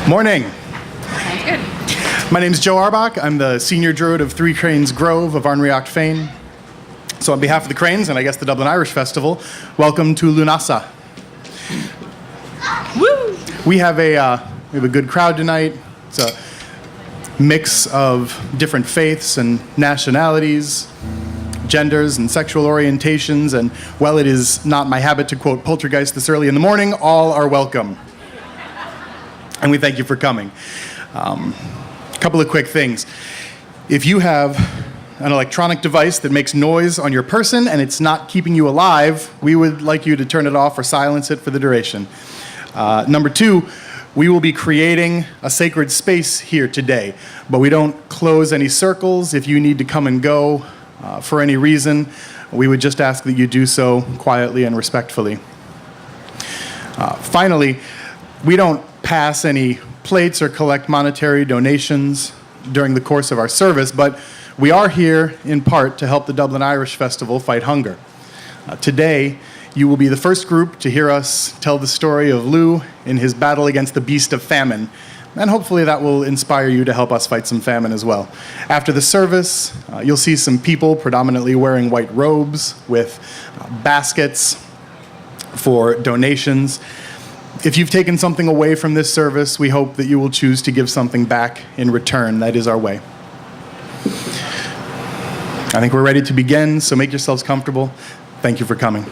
Morning. Sounds good. My name is Joe Arbach. I'm the senior Druid of Three Cranes Grove of Arnriach Fane. So on behalf of the Cranes and I guess the Dublin Irish Festival, welcome to Lunasa. Woo! We have a good crowd tonight. It's a mix of different faiths and nationalities, genders and sexual orientations, and while it is not my habit to quote Poltergeist this early in the morning, all are welcome. And we thank you for coming. A couple of quick things. If you have an electronic device that makes noise on your person and it's not keeping you alive, we would like you to turn it off or silence it for the duration. Number two, we will be creating a sacred space here today, but we don't close any circles. If you need to come and go for any reason, we would just ask that you do so quietly and respectfully. Finally, we don't pass any plates or collect monetary donations during the course of our service, but we are here in part to help the Dublin Irish Festival fight hunger. Today, you will be the first group to hear us tell the story of Lugh in his battle against the Beast of Famine, and hopefully that will inspire you to help us fight some famine as well. After the service, you'll see some people predominantly wearing white robes with baskets for donations. If you've taken something away from this service, we hope that you will choose to give something back in return. That is our way. I think we're ready to begin, so make yourselves comfortable. Thank you for coming.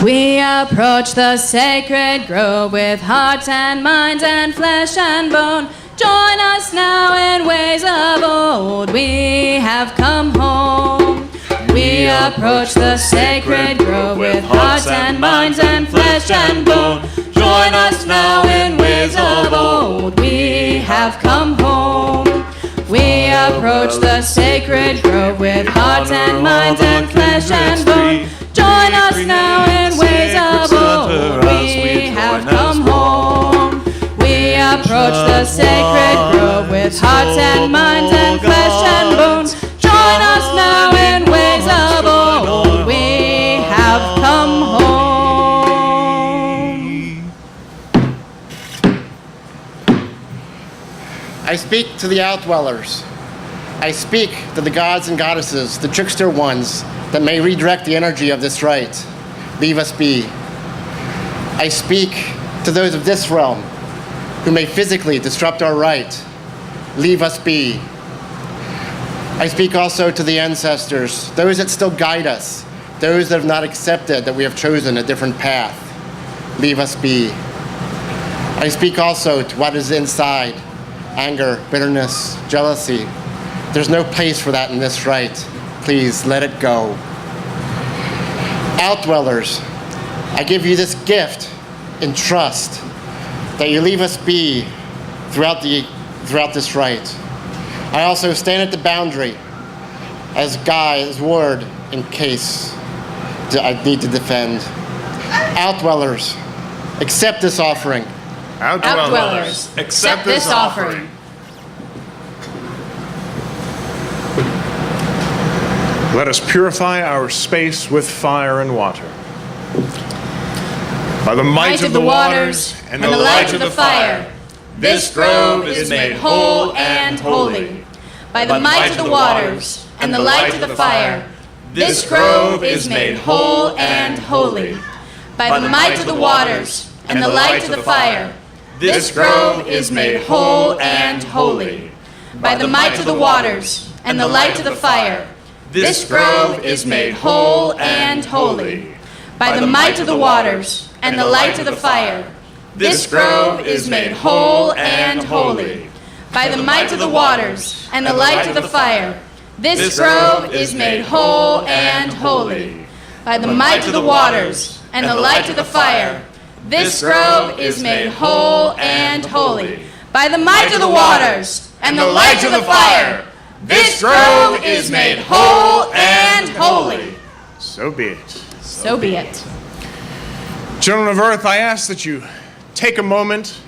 We approach the sacred grove with hearts and minds and flesh and bone. Join us now in ways of old. We have come home. We approach the sacred grove with hearts and minds and flesh and bone. Join us now in ways of old. We have come home. We approach the sacred grove with hearts and minds and flesh and bone. Join us now in ways of old. We have come home. We approach the sacred grove with hearts and minds and flesh and bones. Join us now in ways of old. We have come home. I speak to the outdwellers. I speak to the gods and goddesses, the trickster ones that may redirect the energy of this rite. Leave us be. I speak to those of this realm who may physically disrupt our rite. Leave us be. I speak also to the ancestors, those that still guide us, those that have not accepted that we have chosen a different path. Leave us be. I speak also to what is inside, anger, bitterness, jealousy. There's no place for that in this rite. Please let it go. Outdwellers, I give you this gift in trust that you leave us be throughout this rite. I also stand at the boundary as guide, as ward, in case I need to defend. Outdwellers, accept this offering. Outdwellers, accept this offering. Let us purify our space with fire and water. By the might of the waters and the light of the fire, this grove is made whole and holy. By the might of the waters and the light of the fire, this grove is made whole and holy. By the might of the waters and the light of the fire, this grove is made whole and holy. By the might of the waters and the light of the fire, this grove is made whole and holy. By the might of the waters and the light of the fire, this grove is made whole and holy. By the might of the waters and the light of the fire, this grove is made whole and holy. By the might of the waters and the light of the fire, this grove is made whole and holy. By the might of the waters and the light of the fire, this grove is made whole and holy. So be it. So be it. Children of Earth, I ask that you take a moment,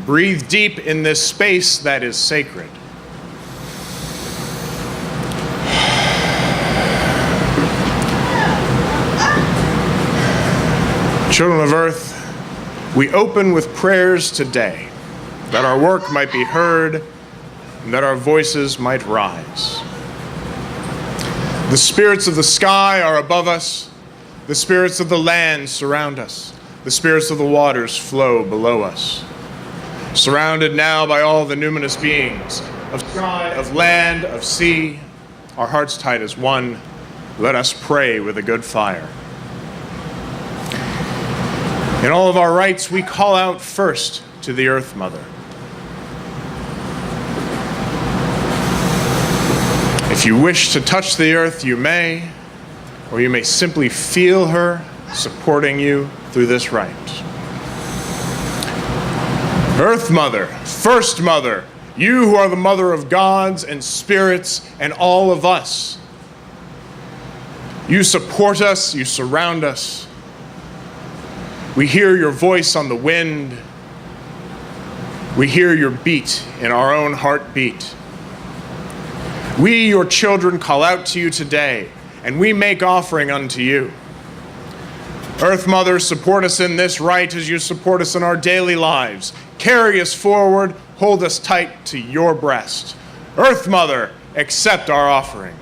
breathe deep in this space that is sacred. Children of Earth, we open with prayers today, that our work might be heard, and that our voices might rise. The spirits of the sky are above us, the spirits of the land surround us, the spirits of the waters flow below us. Surrounded now by all the numinous beings, of sky, of land, of sea, our hearts tight as one, let us pray with a good fire. In all of our rites, we call out first to the Earth Mother. If you wish to touch the earth, you may, or you may simply feel her supporting you through this rite. Earth Mother, First Mother, you who are the mother of gods and spirits and all of us. You support us, you surround us. We hear your voice on the wind. We hear your beat in our own heartbeat. We, your children, call out to you today, and we make offering unto you. Earth Mother, support us in this rite as you support us in our daily lives. Carry us forward, hold us tight to your breast. Earth Mother, accept our offering.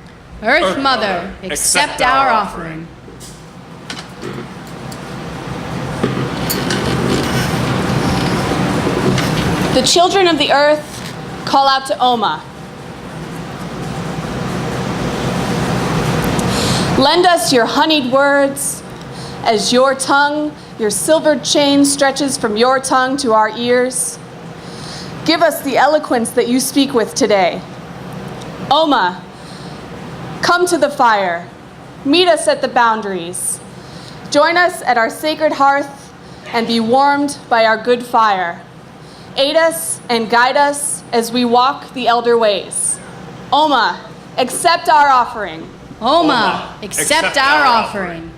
Earth Mother, accept our offering. The children of the earth call out to Oma. Lend us your honeyed words as your tongue, your silvered chain stretches from your tongue to our ears. Give us the eloquence that you speak with today. Oma, come to the fire. Meet us at the boundaries. Join us at our sacred hearth and be warmed by our good fire. Aid us and guide us as we walk the elder ways. Oma, accept our offering. Oma, accept our offering.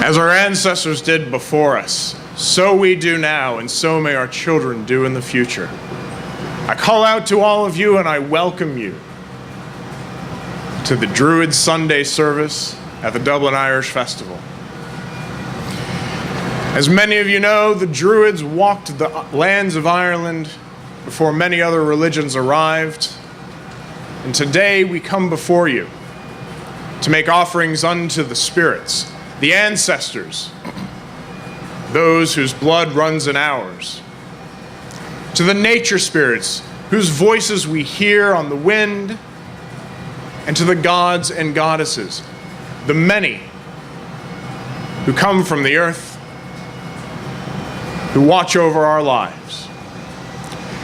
As our ancestors did before us, so we do now, and so may our children do in the future. I call out to all of you and I welcome you to the Druid Sunday service at the Dublin Irish Festival. As many of you know, the Druids walked the lands of Ireland before many other religions arrived. And today we come before you to make offerings unto the spirits, the ancestors, those whose blood runs in ours, to the nature spirits whose voices we hear on the wind, and to the gods and goddesses, the many who come from the earth, who watch over our lives.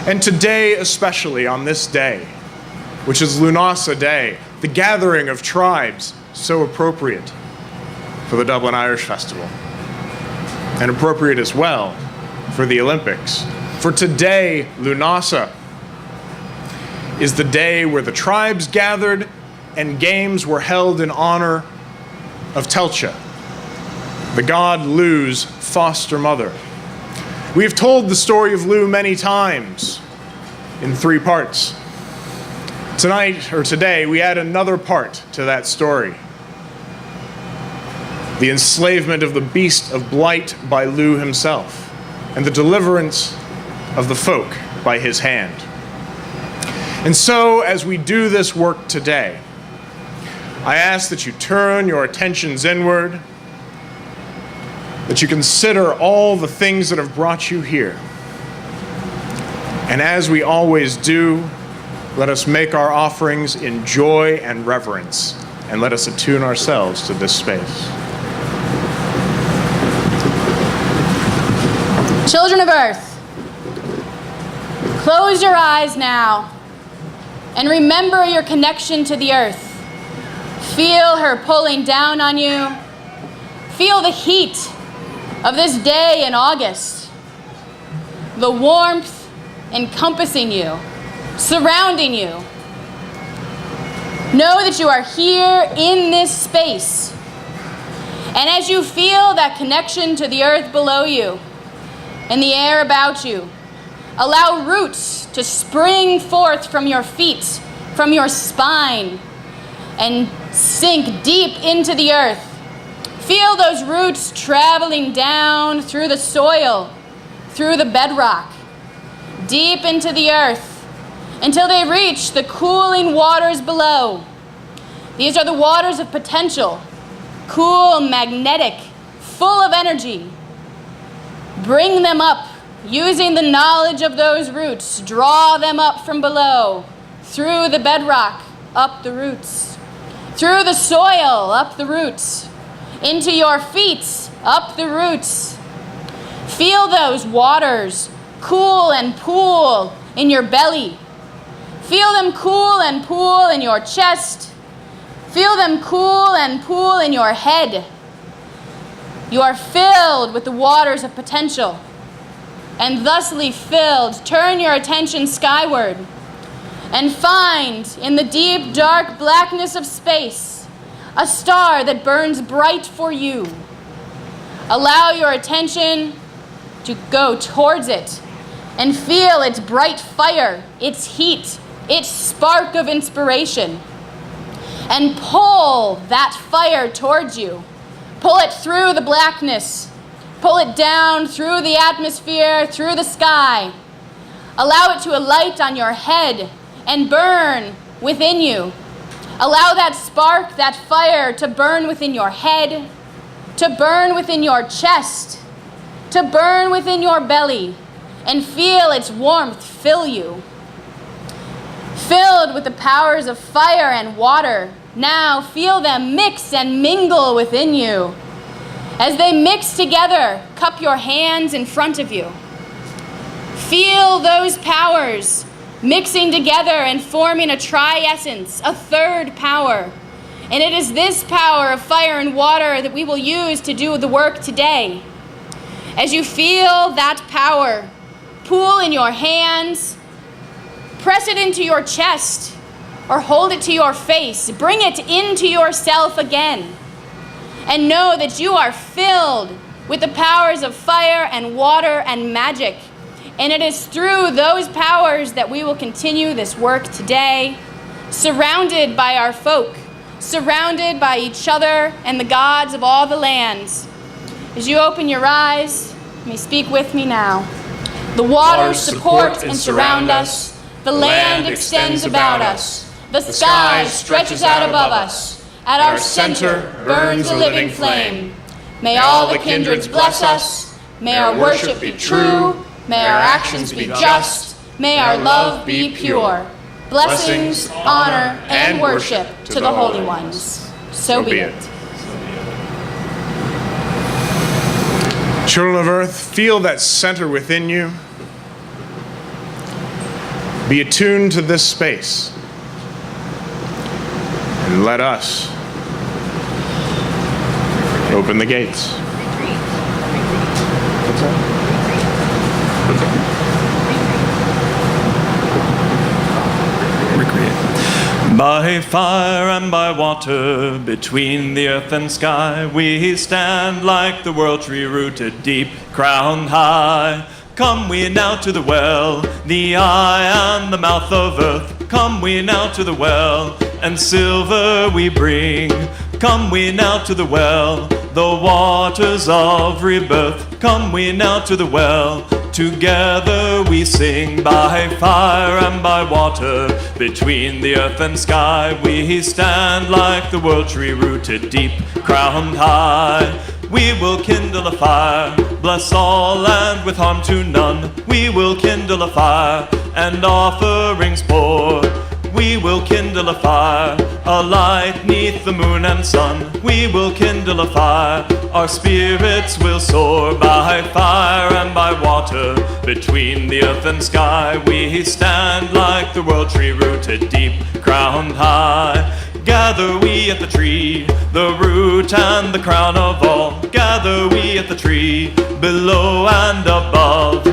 And today, especially on this day, which is Lunasa Day, the gathering of tribes, so appropriate for the Dublin Irish Festival, and appropriate as well for the Olympics. For today, Lunasa is the day where the tribes gathered and games were held in honor of Telcha, the god Lugh's foster mother. We have told the story of Lugh many times in 3 parts. Tonight, or today, we add another part to that story. The enslavement of the Beast of Blight by Lugh himself, and the deliverance of the folk by his hand. And so, as we do this work today, I ask that you turn your attentions inward, that you consider all the things that have brought you here. And as we always do, let us make our offerings in joy and reverence, and let us attune ourselves to this space. Children of Earth, close your eyes now and remember your connection to the earth. Feel her pulling down on you. Feel the heat of this day in August, the warmth encompassing you, surrounding you. Know that you are here in this space. And as you feel that connection to the earth below you and the air about you, allow roots to spring forth from your feet, from your spine, and Sink deep into the earth. Feel those roots traveling down through the soil, through the bedrock, deep into the earth, until they reach the cooling waters below. These are the waters of potential, cool, magnetic, full of energy. Bring them up, using the knowledge of those roots. Draw them up from below, through the bedrock, up the roots, through the soil, up the roots, into your feet, up the roots. Feel those waters cool and pool in your belly. Feel them cool and pool in your chest. Feel them cool and pool in your head. You are filled with the waters of potential. And thusly filled, turn your attention skyward and find in the deep, dark blackness of space a star that burns bright for you. Allow your attention to go towards it and feel its bright fire, its heat, its spark of inspiration. And pull that fire towards you. Pull it through the blackness. Pull it down through the atmosphere, through the sky. Allow it to alight on your head and burn within you. Allow that spark, that fire, to burn within your head, to burn within your chest, to burn within your belly, and feel its warmth fill you. Filled with the powers of fire and water, now feel them mix and mingle within you. As they mix together, cup your hands in front of you. Feel those powers mixing together and forming a tri-essence, a third power. And it is this power of fire and water that we will use to do the work today. As you feel that power pool in your hands, press it into your chest or hold it to your face. Bring it into yourself again. And know that you are filled with the powers of fire and water and magic. And it is through those powers that we will continue this work today, surrounded by our folk, surrounded by each other and the gods of all the lands. As you open your eyes, you may speak with me now. The waters support and surround us. The land extends about us. The sky stretches out above us. At our center burns a living flame. May all the kindreds bless us. May our worship be true. May our actions be just. May our love be pure. Blessings, honor, and worship to the holy ones. So be it. Children of earth, feel that center within you. Be attuned to this space. And let us open the gates. By fire and by water, between the earth and sky, we stand like the world tree rooted deep, crowned high. Come we now to the well, the eye and the mouth of earth. Come we now to the well, and silver we bring. Come we now to the well, the waters of rebirth. Come we now to the well, together we sing. By fire and by water, between the earth and sky, we stand like the world tree rooted deep, crowned high. We will kindle a fire, bless all and with harm to none. We will kindle a fire and offerings pour. We will kindle a fire, a light neath the moon and sun. We will kindle a fire, our spirits will soar. By fire and by water, between the earth and sky, we stand like the world tree rooted deep, crowned high. Gather we at the tree, the root and the crown of all. Gather we at the tree, below and above.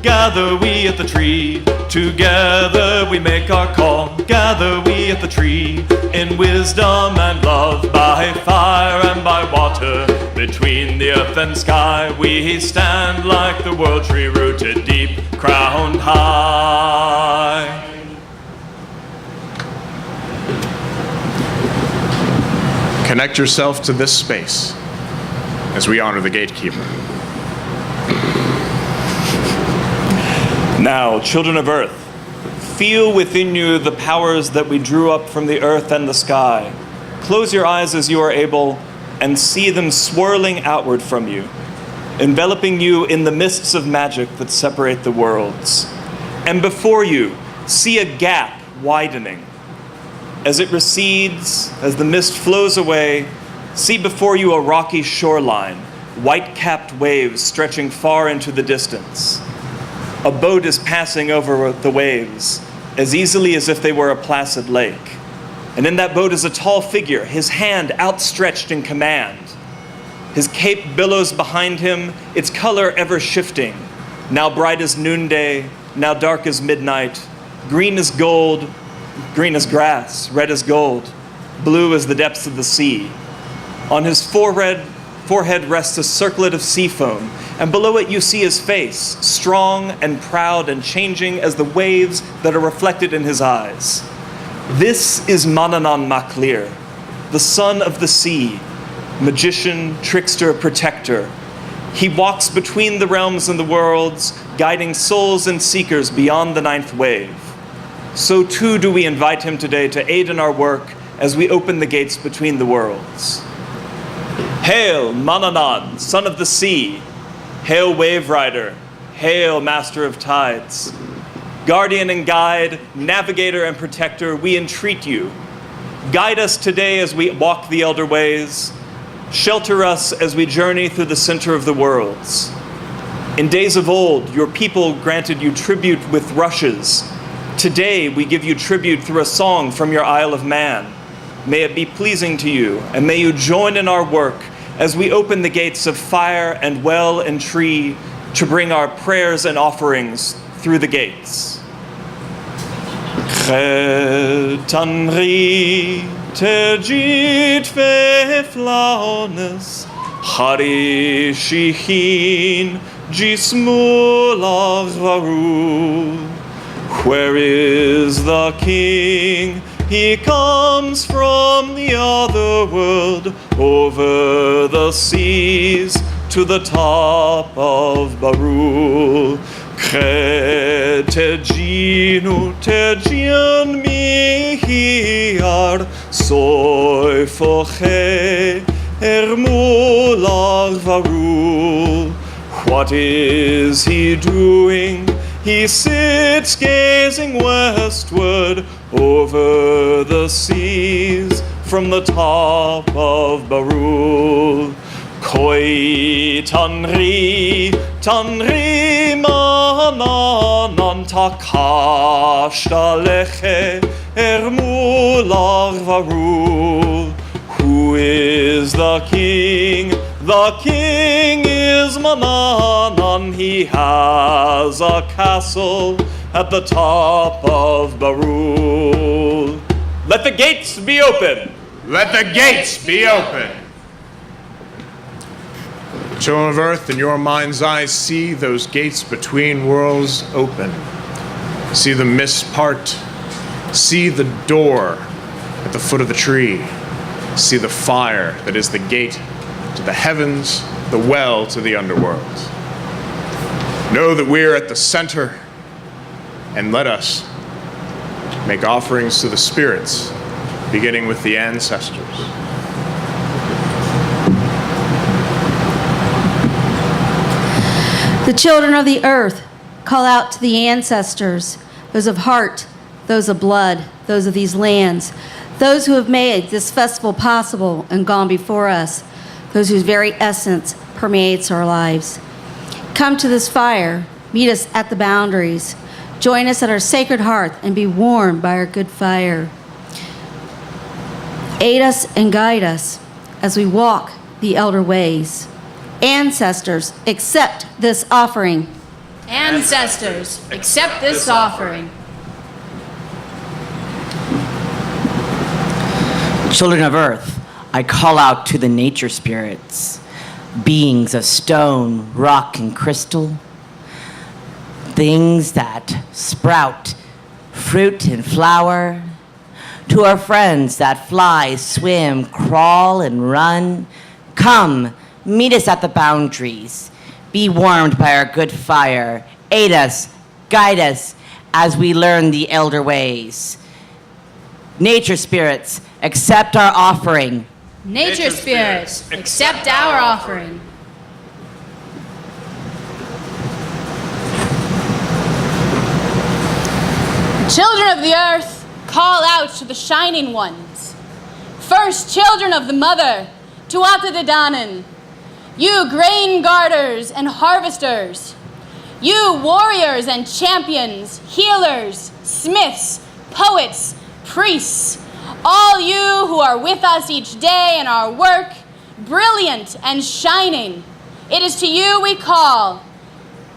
Gather we at the tree, together we make our call. Gather we at the tree, in wisdom and love. By fire and by water, between the earth and sky, we stand like the world tree rooted deep, crowned high. Connect yourself to this space as we honor the gatekeeper. Now, children of earth, feel within you the powers that we drew up from the earth and the sky. Close your eyes as you are able and see them swirling outward from you, enveloping you in the mists of magic that separate the worlds. And before you, see a gap widening. As it recedes, as the mist flows away, see before you a rocky shoreline, white-capped waves stretching far into the distance. A boat is passing over the waves as easily as if they were a placid lake. And in that boat is a tall figure, his hand outstretched in command. His cape billows behind him, its color ever shifting, now bright as noonday, now dark as midnight, green as gold, green as grass, red as gold, blue as the depths of the sea. On his forehead rests a circlet of sea foam, and below it you see his face, strong and proud and changing as the waves that are reflected in his eyes. This is Manannán mac Lir, the son of the sea, magician, trickster, protector. He walks between the realms and the worlds, guiding souls and seekers beyond the ninth wave. So too do we invite him today to aid in our work as we open the gates between the worlds. Hail, Manannán, son of the sea! Hail, wave rider! Hail, master of tides! Guardian and guide, navigator and protector, we entreat you. Guide us today as we walk the elder ways. Shelter us as we journey through the center of the worlds. In days of old, your people granted you tribute with rushes. Today, we give you tribute through a song from your Isle of Man. May it be pleasing to you, and may you join in our work as we open the gates of fire and well and tree to bring our prayers and offerings through the gates. Tanri tergit fe flaunes, hari shihin jismular varu. Where is the king? He comes from the other world, over the seas to the top of Barul. Teginu tegian mihiar soy foche ermular varul. What is he doing? He sits gazing westward over the seas from the top of Barul. Koi tanri, tanri Manannán takashta leche ermular varul. Who is the king? The king is Manannán. He has a castle at the top of Barul. Let the gates be open! Let the gates be open! Children of earth, in your mind's eye, see those gates between worlds open. See the mist part. See the door at the foot of the tree. See the fire that is the gate to the heavens, the well to the underworld. Know that we're at the center, and let us make offerings to the spirits, beginning with the ancestors. The children of the earth call out to the ancestors, those of heart, those of blood, those of these lands, those who have made this festival possible and gone before us, those whose very essence permeates our lives. Come to this fire, meet us at the boundaries, join us at our sacred hearth, and be warmed by our good fire. Aid us and guide us as we walk the elder ways. Ancestors, accept this offering. Ancestors, accept this offering. Children of earth, I call out to the nature spirits, beings of stone, rock, and crystal, things that sprout fruit and flower, To our friends that fly, swim, crawl, and run, come, meet us at the boundaries. Be warmed by our good fire. Aid us, guide us as we learn the elder ways. Nature spirits, accept our offering. Nature spirits, accept our offering. Children of the earth, call out to the shining ones. First, children of the mother, Tuatha De Danann, you grain guarders and harvesters, you warriors and champions, healers, smiths, poets, priests, all you who are with us each day in our work, brilliant and shining, it is to you we call.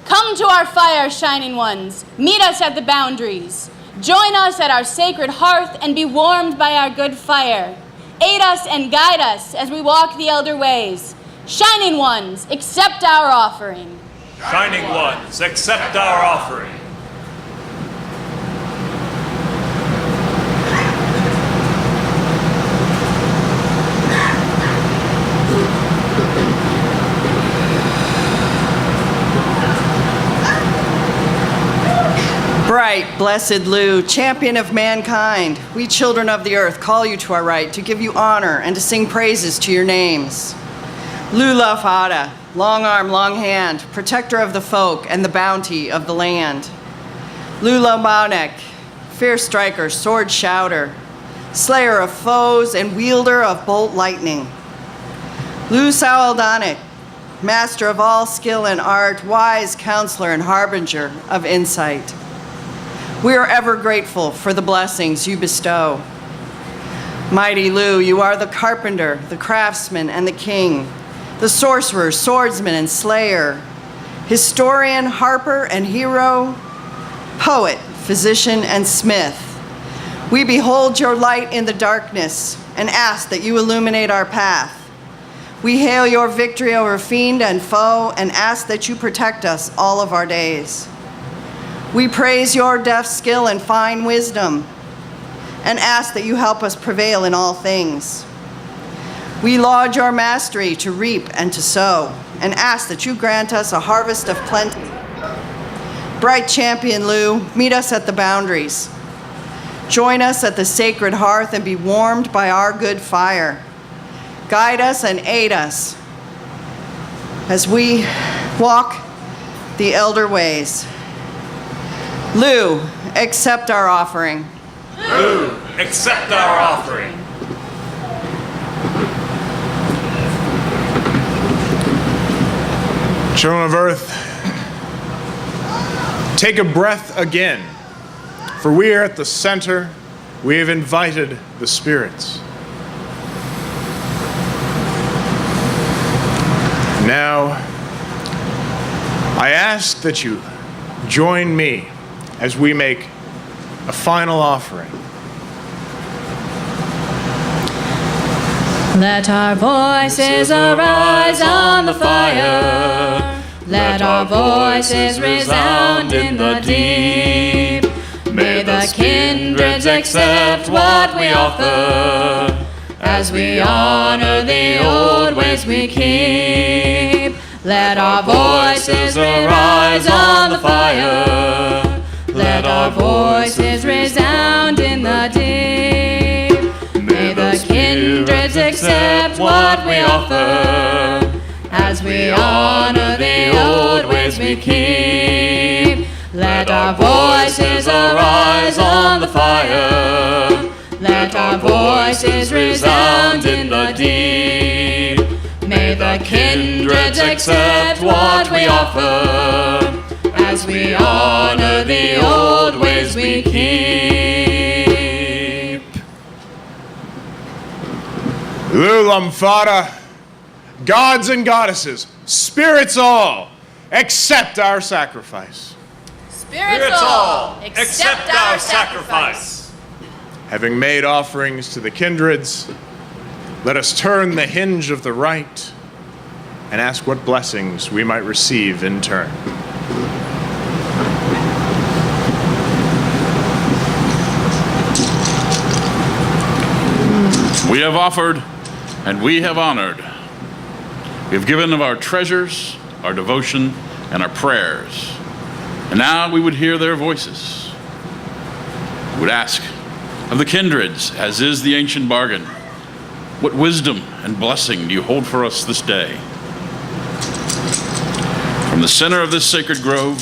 Come to our fire, shining ones, meet us at the boundaries. Join us at our sacred hearth and be warmed by our good fire. Aid us and guide us as we walk the elder ways. Shining ones, accept our offering. Shining ones, accept our offering. Bright, blessed Lugh, champion of mankind, we children of the earth call you to our right to give you honor and to sing praises to your names. Lugh Fada, long arm, long hand, protector of the folk and the bounty of the land. Lugh Manek, fierce striker, sword shouter, slayer of foes and wielder of bolt lightning. Lugh Saoldanic, master of all skill and art, wise counselor and harbinger of insight. We are ever grateful for the blessings you bestow. Mighty Lugh, you are the carpenter, the craftsman, and the king, the sorcerer, swordsman, and slayer, historian, harper, and hero, poet, physician, and smith. We behold your light in the darkness and ask that you illuminate our path. We hail your victory over fiend and foe and ask that you protect us all of our days. We praise your deft skill and fine wisdom and ask that you help us prevail in all things. We laud your mastery to reap and to sow and ask that you grant us a harvest of plenty. Bright champion Lugh, meet us at the boundaries. Join us at the sacred hearth and be warmed by our good fire. Guide us and aid us as we walk the elder ways. Lugh, accept our offering. Lugh, accept our offering. Children of earth, take a breath again, for we are at the center. We have invited the spirits. Now, I ask that you join me as we make a final offering. Let our voices arise on the fire. Let our voices resound in the deep. May the kindreds accept what we offer as we honor the old ways we keep. Let our voices arise on the fire. Let our voices resound in the deep. May the kindreds accept what we offer as we honor the old ways we keep. Let our voices arise on the fire. Let our voices resound in the deep. May the kindreds accept what we offer as we honor the old ways we keep. Lugh Fada, gods and goddesses, spirits all, accept our sacrifice. Spirits all, accept our sacrifice. Having made offerings to the kindreds, let us turn the hinge of the rite and ask what blessings we might receive in turn. We have offered and we have honored. We have given of our treasures, our devotion, and our prayers. And now we would hear their voices. We would ask of the kindreds, as is the ancient bargain, what wisdom and blessing do you hold for us this day? From the center of this sacred grove,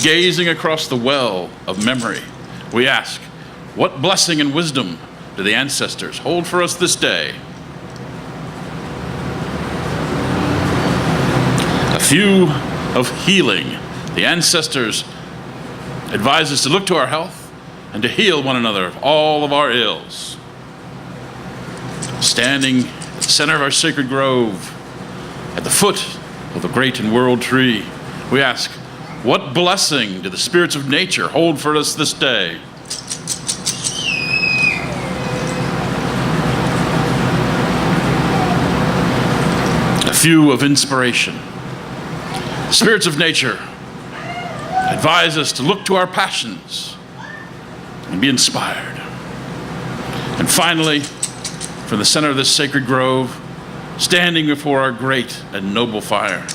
gazing across the well of memory, we ask, what blessing and wisdom do the ancestors hold for us this day? A few of healing. The ancestors advise us to look to our health and to heal one another of all of our ills. Standing at the center of our sacred grove, at the foot of the great and world tree, we ask, what blessing do the spirits of nature hold for us this day? A few of inspiration. The spirits of nature advise us to look to our passions and be inspired. And finally, from the center of this sacred grove, standing before our great and noble fire,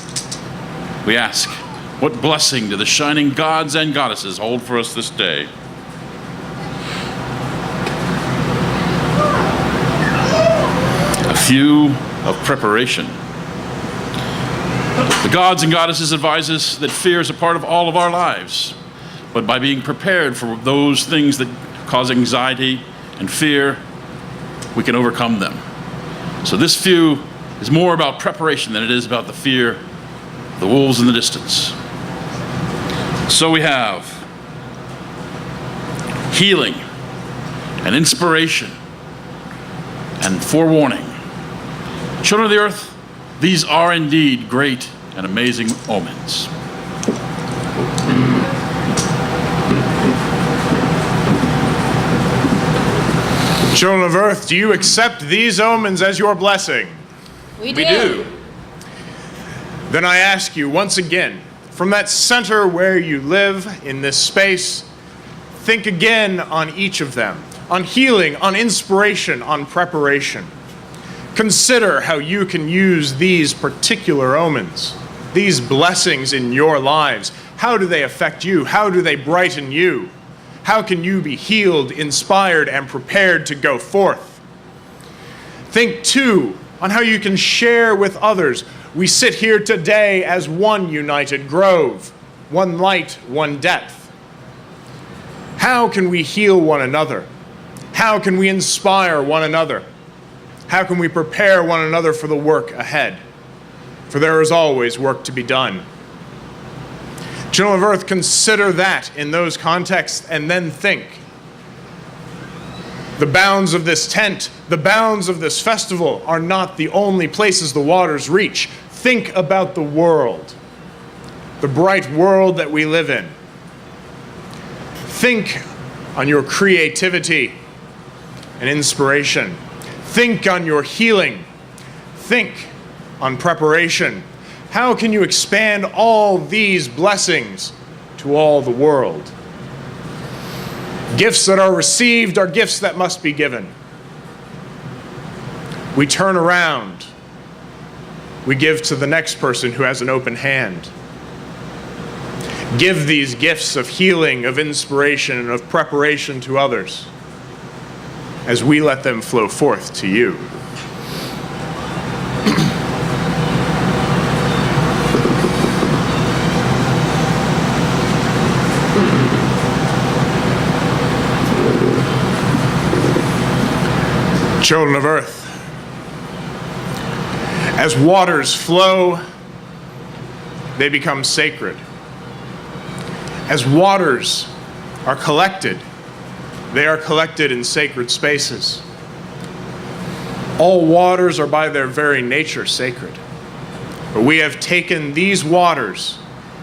we ask, what blessing do the shining gods and goddesses hold for us this day? A few of preparation. The gods and goddesses advise us that fear is a part of all of our lives, but by being prepared for those things that cause anxiety and fear, we can overcome them. So this few is more about preparation than it is about the fear of the wolves in the distance. So we have healing and inspiration and forewarning. Children of the earth, these are indeed great and amazing omens. Children of earth, do you accept these omens as your blessing? We do. Then I ask you once again, from that center where you live in this space, think again on each of them, on healing, on inspiration, on preparation. Consider how you can use these particular omens, these blessings in your lives. How do they affect you? How do they brighten you? How can you be healed, inspired, and prepared to go forth? Think, too, on how you can share with others. We sit here today as one united grove, one light, one depth. How can we heal one another? How can we inspire one another? How can we prepare one another for the work ahead? For there is always work to be done. Children of earth, consider that in those contexts and then think. The bounds of this tent, the bounds of this festival are not the only places the waters reach. Think about the world, the bright world that we live in. Think on your creativity and inspiration. Think on your healing. Think on preparation. How can you expand all these blessings to all the world? Gifts that are received are gifts that must be given. We turn around. We give to the next person who has an open hand. Give these gifts of healing, of inspiration, and of preparation to others as we let them flow forth to you. Children of earth, as waters flow, they become sacred. As waters are collected, they are collected in sacred spaces. All waters are by their very nature sacred. But we have taken these waters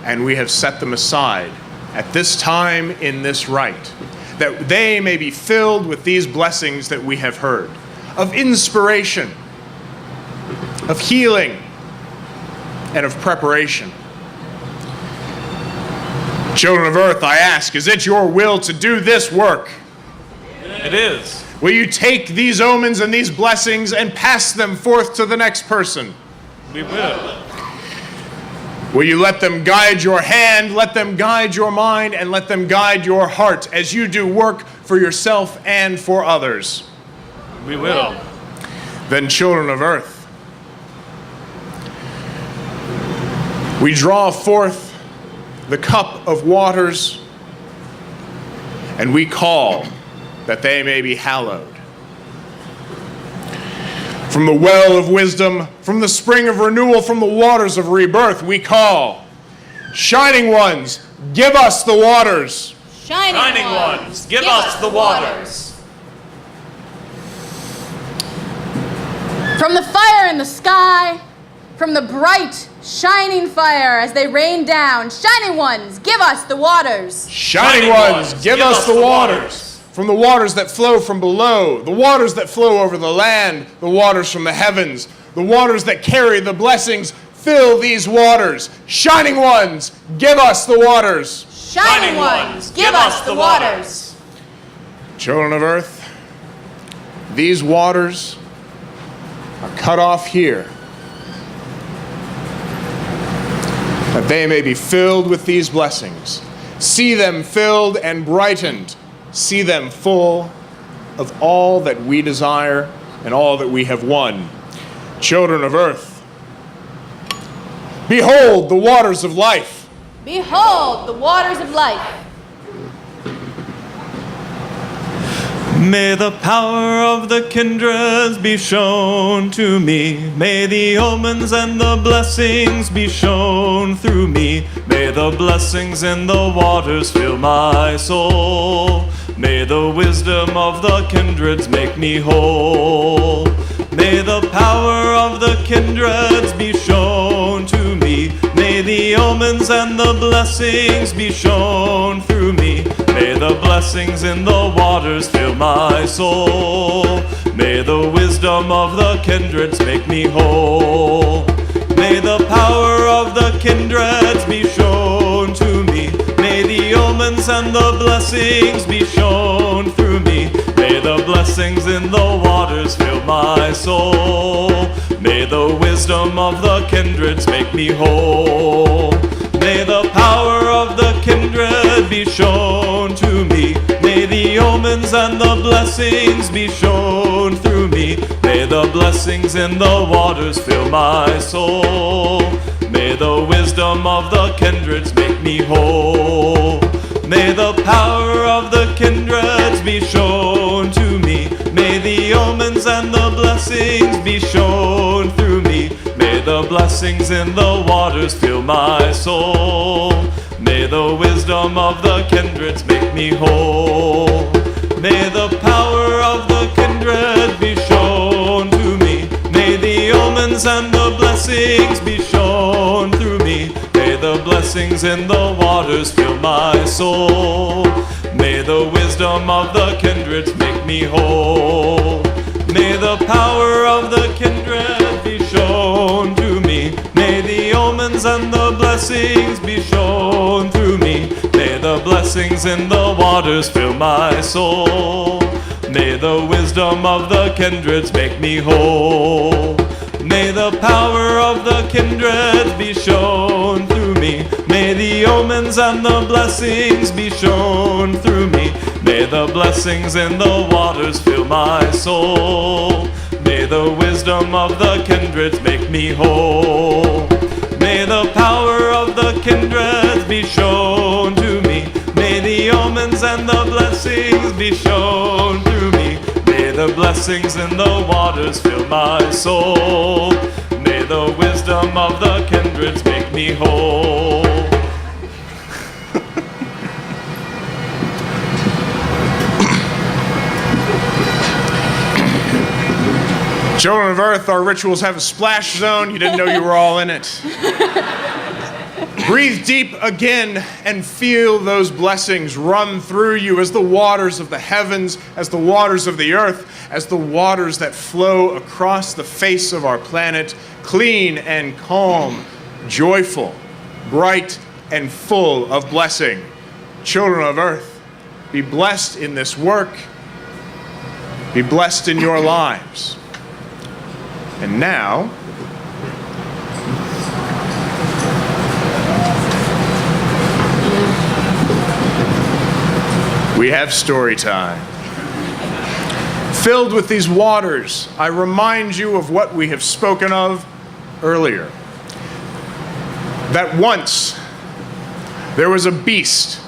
and we have set them aside at this time in this rite, that they may be filled with these blessings that we have heard, of inspiration, of healing, and of preparation. Children of earth, I ask, is it your will to do this work? It is. Will you take these omens and these blessings and pass them forth to the next person? We will. Will you let them guide your hand, let them guide your mind, and let them guide your heart as you do work for yourself and for others? We will. Then, children of earth, we draw forth the cup of waters, and we call that they may be hallowed. From the well of wisdom, from the spring of renewal, from the waters of rebirth, we call, Shining Ones, give us the waters. Shining Ones, give us the waters. From the fire in the sky, from the bright, shining fire as they rain down, Shining Ones, give us the waters. Shining Ones, give us the waters. From the waters that flow from below, the waters that flow over the land, the waters from the heavens, the waters that carry the blessings, fill these waters. Shining Ones, give us the waters. Shining Ones, give us the waters. Children of earth, these waters are cut off here, that they may be filled with these blessings. See them filled and brightened. See them full of all that we desire and all that we have won. Children of earth, behold the waters of life. Behold the waters of life. May the power of the kindreds be shown to me. May the omens and the blessings be shown through me. May the blessings in the waters fill my soul. May the wisdom of the kindreds make me whole. May the power of the kindreds be shown to me. May the omens and the blessings be shown through me. May the blessings in the waters fill my soul. May the wisdom of the kindreds make me whole. May the power of the kindreds be shown to me. May the omens and the blessings be shown through me. May the blessings in the waters fill my soul. May the wisdom of the kindreds make me whole. May the power of the kindred be shown to me. May the omens and the blessings be shown through me. May the blessings in the waters fill my soul. May the wisdom of the kindreds make me whole. May the power of the kindreds be shown to me. May the omens and the blessings be shown through me. May the blessings in the waters fill my soul. May the wisdom of the kindreds make me whole. May the power of the kindred be shown to me. May the omens and the blessings be shown through me. May the blessings in the waters fill my soul. May the wisdom of the kindreds make me whole. May the power of the kindred be shown to me. May the omens and the blessings be shown through me. May the blessings in the waters fill my soul. May the wisdom of the kindreds make me whole. May the power of the kindred be shown through me. May the omens and the blessings be shown through me. May the blessings in the waters fill my soul. May the wisdom of the kindreds make me whole. May the power of the kindreds be shown to me. May the omens and the blessings be shown through me. May the blessings in the waters fill my soul. May the wisdom of the kindreds make me whole. Children of earth, our rituals have a splash zone. You didn't know you were all in it. Breathe deep again and feel those blessings run through you as the waters of the heavens, as the waters of the earth, as the waters that flow across the face of our planet, clean and calm, joyful, bright and full of blessing. Children of earth, be blessed in this work. be blessed in your lives. And now, we have story time. Filled with these waters, I remind you of what we have spoken of earlier. That once there was a beast,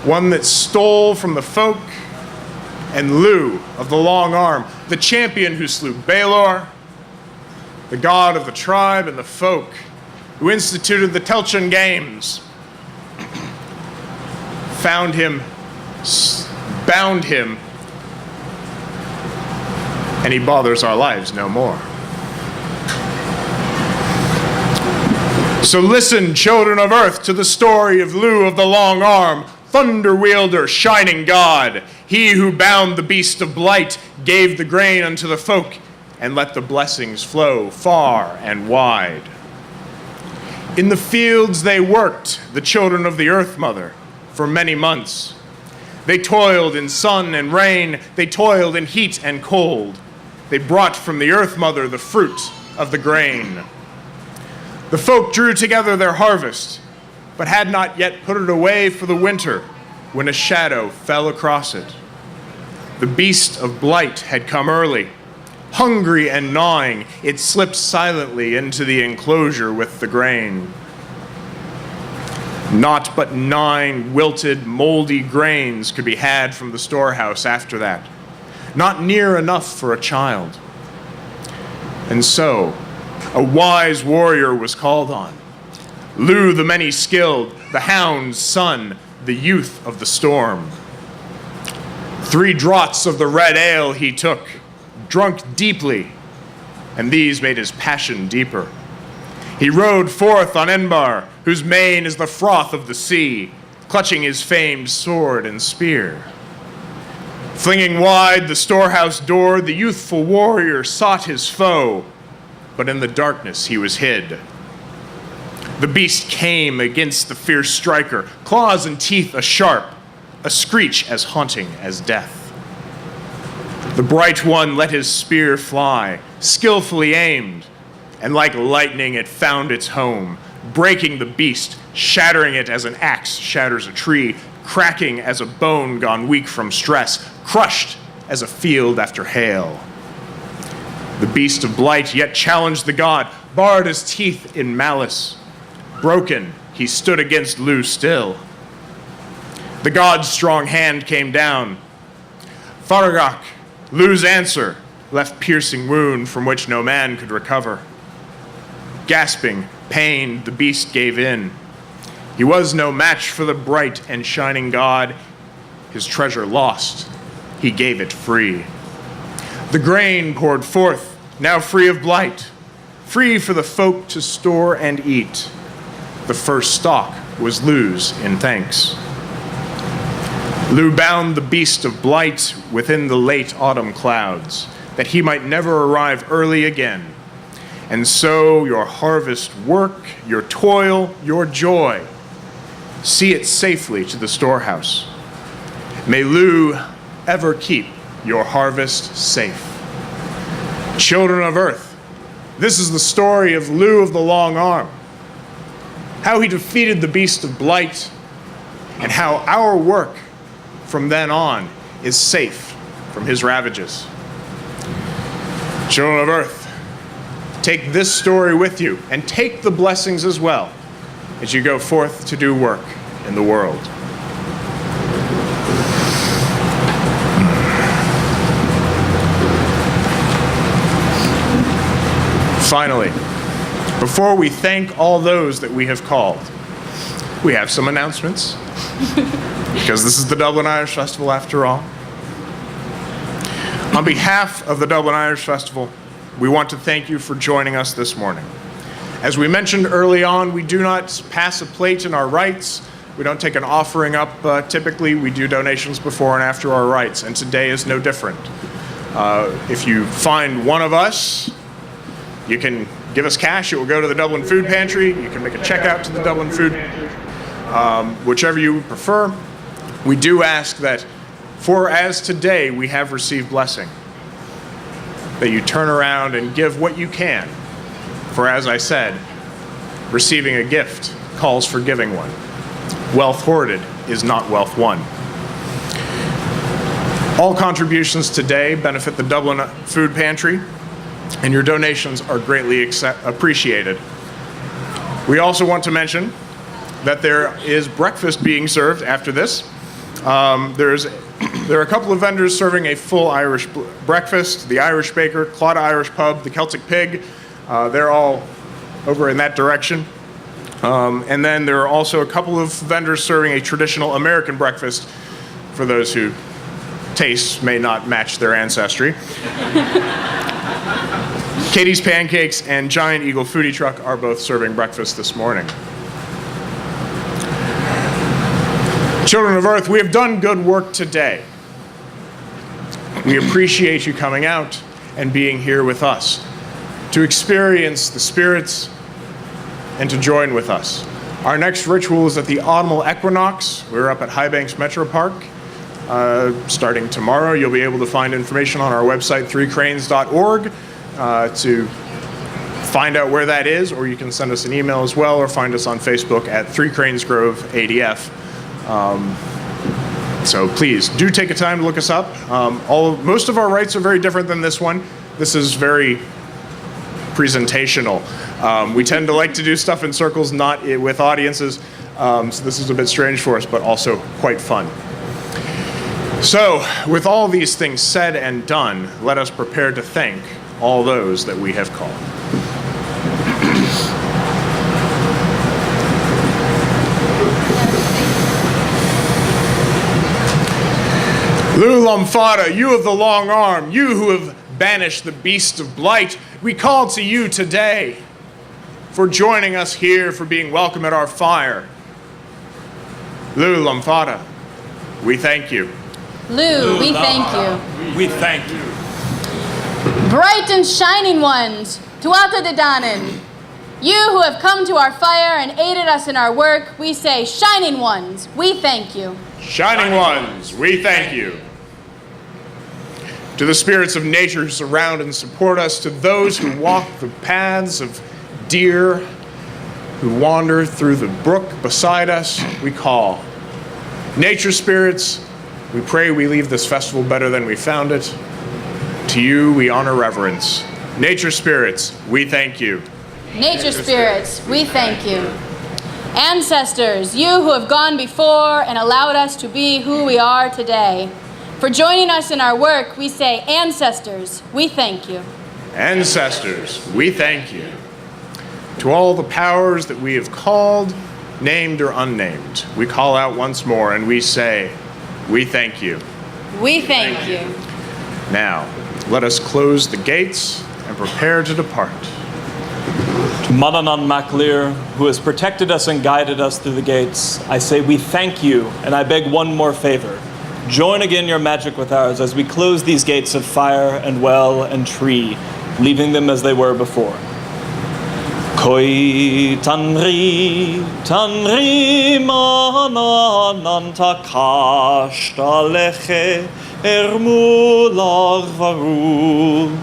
one that stole from the folk, and Lugh of the long arm, the champion who slew Baelor, the god of the tribe and the folk, who instituted the Telchin Games, found him, bound him, and he bothers our lives no more. So listen, children of earth, to the story of Lugh of the long arm, thunder wielder, shining god, he who bound the beast of blight, gave the grain unto the folk, and let the blessings flow far and wide. In the fields they worked, the children of the earth mother, for many months. They toiled in sun and rain, they toiled in heat and cold. They brought from the earth mother the fruit of the grain. The folk drew together their harvest, but had not yet put it away for the winter when a shadow fell across it. The beast of blight had come early. Hungry and gnawing, it slipped silently into the enclosure with the grain. Not but 9 wilted, moldy grains could be had from the storehouse after that. Not near enough for a child. And so, a wise warrior was called on. Lugh the many-skilled, the hound's son, the youth of the storm. 3 draughts of the red ale he took, drunk deeply, and these made his passion deeper. He rode forth on Enbar, whose mane is the froth of the sea, clutching his famed sword and spear. Flinging wide the storehouse door, the youthful warrior sought his foe, but in the darkness he was hid. The beast came against the fierce striker, claws and teeth a-sharp, a screech as haunting as death. The bright one let his spear fly, skillfully aimed, and like lightning it found its home, breaking the beast, shattering it as an axe shatters a tree, cracking as a bone gone weak from stress, crushed as a field after hail. The beast of blight yet challenged the god, bared his teeth in malice. Broken, he stood against Lugh still. The god's strong hand came down. Faragak, Lugh's answer, left piercing wound from which no man could recover. Gasping, pained, the beast gave in. He was no match for the bright and shining god. His treasure lost, he gave it free. The grain poured forth, now free of blight, free for the folk to store and eat. The first stalk was Lugh's in thanks. Lugh bound the beast of blight within the late autumn clouds, that he might never arrive early again. And so your harvest work, your toil, your joy, see it safely to the storehouse. May Lugh ever keep your harvest safe. Children of earth, this is the story of Lugh of the long arm, how he defeated the beast of blight, and how our work from then on is safe from his ravages. Children of earth, take this story with you and take the blessings as well as you go forth to do work in the world. Finally, before we thank all those that we have called, we have some announcements, because this is the Dublin Irish Festival after all. On behalf of the Dublin Irish Festival, we want to thank you for joining us this morning. As we mentioned early on, we do not pass a plate in our rites. We don't take an offering up. Typically, we do donations before and after our rites, and today is no different. If you find one of us, you can give us cash. It will go to the Dublin Food Pantry. You can make a check out to the Dublin Food Pantry. Whichever you prefer. We do ask that For as today we have received blessing, that you turn around and give what you can. For as I said, receiving a gift calls for giving one. Wealth hoarded is not wealth won. All contributions today benefit the Dublin Food Pantry, and your donations are greatly appreciated. We also want to mention that there is breakfast being served after this. There are a couple of vendors serving a full Irish breakfast, the Irish Baker, Claude Irish Pub, the Celtic Pig. They're all over in that direction. And then there are also a couple of vendors serving a traditional American breakfast for those who tastes may not match their ancestry. Katie's Pancakes and Giant Eagle Foodie Truck are both serving breakfast this morning. Children of Earth, we have done good work today. We appreciate you coming out and being here with us to experience the spirits and to join with us. Our next ritual is at the autumnal equinox. We're up at Highbanks Metro Park. Starting tomorrow, you'll be able to find information on our website, threecranes.org, to find out where that is, or you can send us an email as well, or find us on Facebook at 3 Cranes Grove ADF. So please do take a time to look us up. Most of our rites are very different than this one. This is very presentational. We tend to like to do stuff in circles, not with audiences. So this is a bit strange for us, but also quite fun. So, with all these things said and done, let us prepare to thank all those that we have called. Lugh Lumfada, you of the long arm, you who have banished the Beast of Blight, we call to you today for joining us here, for being welcome at our fire. Lugh Lumfada, we thank you. Lugh, we thank you. We thank you. Bright and shining ones, Tuatha De Danann, you who have come to our fire and aided us in our work, we say, shining ones, we thank you. Shining ones, we thank you. To the spirits of nature who surround and support us, to those who walk the paths of deer, who wander through the brook beside us, we call. Nature spirits, we pray we leave this festival better than we found it. To you we honor reverence. Nature spirits, we thank you. Nature spirits, we thank you. Ancestors, you who have gone before and allowed us to be who we are today. For joining us in our work, we say, ancestors, we thank you. Ancestors, we thank you. To all the powers that we have called, named or unnamed, we call out once more and we say, we thank you. We thank you. Now, let us close the gates and prepare to depart. To Mananan MacLear, who has protected us and guided us through the gates, I say we thank you, and I beg one more favor. Join again your magic with ours as we close these gates of fire and well and tree, leaving them as they were before. Koi tanri mananan takashta leche ermulag varul.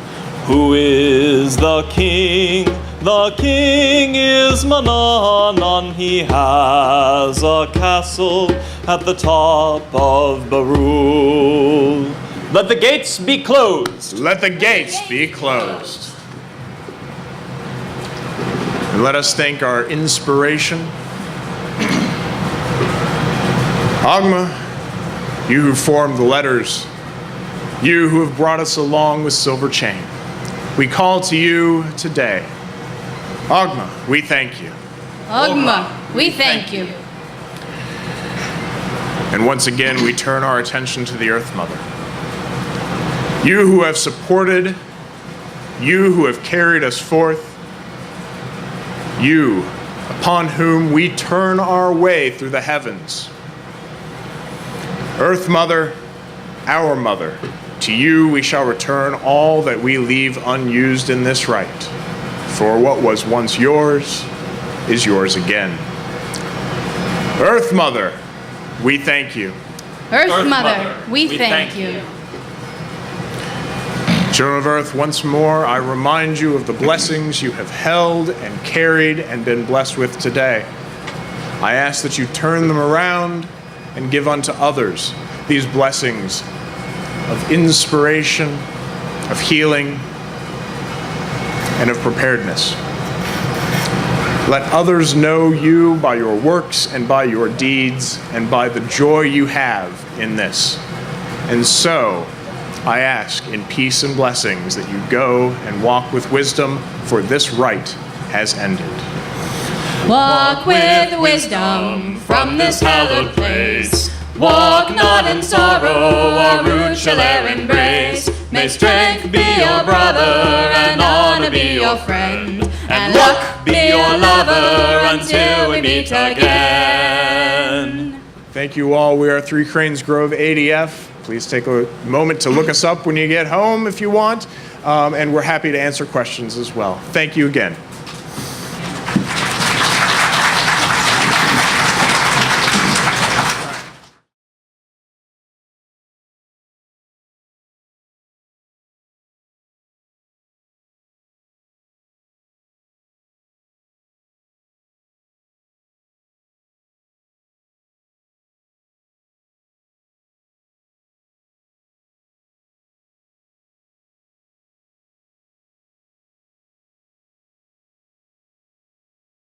Who is the king? The king is Mananan. He has a castle at the top of Barul. Let the gates be closed. Let the gates be closed. And let us thank our inspiration. Agma, you who formed the letters, you who have brought us along with Silver Chain, we call to you today. Agma, we thank you. Agma, we thank you. And once again, we turn our attention to the Earth Mother. You who have supported, you who have carried us forth, you upon whom we turn our way through the heavens. Earth Mother, our Mother, to you we shall return all that we leave unused in this rite. For what was once yours is yours again. Earth Mother, we thank you. Earth Mother, we thank you. Children of Earth, once more, I remind you of the blessings you have held and carried and been blessed with today. I ask that you turn them around and give unto others these blessings of inspiration, of healing, and of preparedness. Let others know you by your works and by your deeds and by the joy you have in this. And so, I ask in peace and blessings that you go and walk with wisdom, for this rite has ended. Walk with wisdom from this hallowed place. Walk not in sorrow, our root shall e'er embrace. May strength be your brother, and honor be your friend, and luck be your lover until we meet again. Thank you all. We are Three Cranes Grove ADF. Please take a moment to look us up when you get home if you want, and we're happy to answer questions as well. Thank you again.